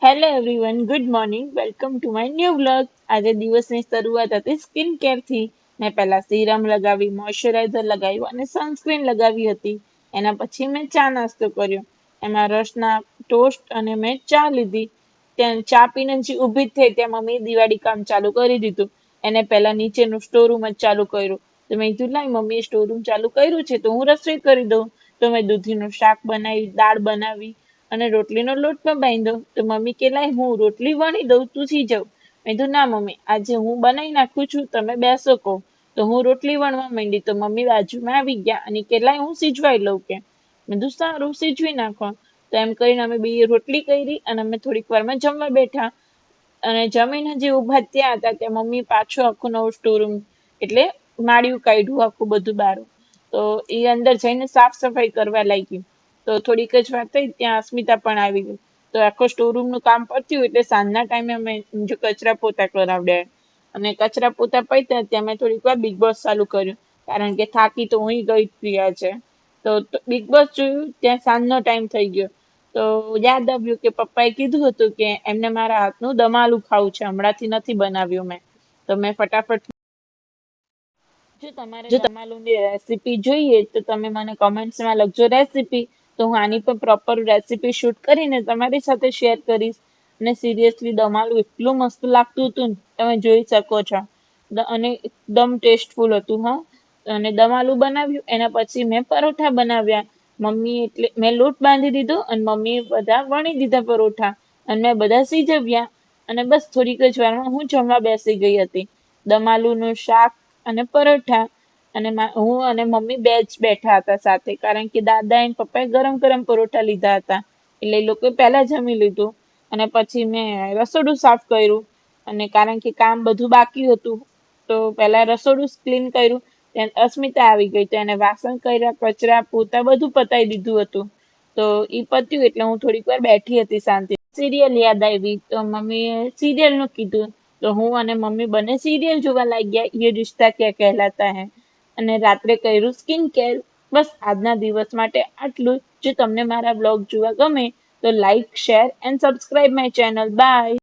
Hello everyone, good morning. Welcome to my new blog. આજે દિવસની શરૂઆત હતી સ્કિન કેરથી. મેં પહેલા સીરમ લગાવી, મોઇશ્ચરાઇઝર લગાવ્યું અને સનસ્ક્રીન લગાવી હતી. એના પછી મેં ચા નાસ્તો કર્યો. એમાં રસના ટોસ્ટ અને મેં ચા લીધી. ત્યાં ચા પીને જે ઊભી જ થઈ ત્યાં મમ્મીએ દિવાળી કામ ચાલુ કરી દીધું. એને પહેલા નીચેનું સ્ટોર રૂમ જ ચાલુ કર્યું. તો મેં કીધું લાઈ મમ્મીએ સ્ટોર રૂમ ચાલુ કર્યું છે તો હું રસોઈ કરી દઉં. તો મેં દૂધીનું શાક બનાવી, દાળ બનાવી અને રોટલીનો લોટ પણ બાંધ્યો. તો મમ્મી કે લાય હું રોટલી વણી દઉં, તું સી જાવ. મેં કીધું ના મમ્મી, આજે હું બનાવી નાખું છું, તમે બેસો કહો. તો હું રોટલી વણવા માંડી તો મમ્મી બાજુમાં આવી ગયા અને કે લાય હું સીજવાઈ લઉં કે. મેં કીધું સારું, સીજવી નાખો. તો એમ કરીને અમે બે રોટલી કરી અને અમે થોડીક વારમાં જમવા બેઠા. અને જમીને જે ઊભા ત્યાં હતા ત્યાં મમ્મી પાછું આખું નવું સ્ટોરરૂમ એટલે માળિયું કાઢ્યું આખું બધું બહાર. તો એ અંદર જઈને સાફ સફાઈ કરવા લાગી. તો થોડીક જ વાર થઈ ત્યાં અસ્મિતા પણ આવી ગઈ. તો આખો સ્ટોરરૂમ નું કામ પત્યું એટલે સાંજના ટાઈમે અમે જો કચરા પોતા કરાવડ્યા. અને કચરા પોતા પત્યા ત્યાં મેં થોડીક વાર બિગ બોસ ચાલુ કર્યું. કારણ કે થાકી તો હું ગઈ ગયા છે. તો બિગ બોસ જોયું ત્યાં સાંજનો ટાઈમ થઈ ગયો. તો યાદ આવ્યું કે પપ્પાએ કીધું હતું કે એમને મારા હાથનું દમાલું ખાવું છે, હમણાંથી નથી બનાવ્યું મેં. તો મેં ફટાફટ, જો તમારે દમાલુની રેસીપી જોઈએ તો તમે મને કમેન્ટ્સમાં લખજો રેસીપી. તો હું આની પર પ્રોપર રેસીપી શૂટ કરીને તમારી સાથે શેર કરીશ. અને સિરિયસલી દમાલું એટલું મસ્ત લાગતું હતું ને તમે જોઈ શકો છો. અને એકદમ ટેસ્ટફુલ હતું. હા, અને દમાલું બનાવ્યું એના પછી મેં પરોઠા બનાવ્યા. મમ્મી એટલે મેં લોટ બાંધી દીધો અને મમ્મીએ બધા વણી દીધા પરોઠા અને મેં બધા સીજવ્યા. અને બસ થોડીક જ વારમાં હું જમવા બેસી ગઈ હતી. દમાલુનું શાક અને પરોઠા. અને હું અને મમ્મી બે જ બેઠા હતા સાથે, કારણ કે દાદા અને પપ્પાએ ગરમ ગરમ પરોઠા લીધા હતા એટલે એ લોકોએ પહેલા જમી લીધું. અને પછી મેં રસોડું સાફ કર્યું. અને કારણ કે કામ બધું બાકી હતું તો પહેલા રસોડું ક્લીન કર્યું. ત્યાં અસ્મિતા આવી ગઈ તો એને વાસણ કર્યા, કચરા પોતા બધું પતાવી દીધું હતું. તો એ પત્યું એટલે હું થોડીક વાર બેઠી હતી શાંતિ. સિરિયલ યાદ આવી તો મમ્મીએ સિરિયલનું કીધું. તો હું અને મમ્મી બંને સિરિયલ જોવા લાગ્યા, યે રિશ્તા ક્યા કહેલાતા હૈ. અને રાત્રે કર્યું સ્કિન કેર. બસ આજના દિવસ માટે આટલું જ. જો તમને મારા બ્લોગ જોવા ગમે તો like, share and subscribe my channel. By.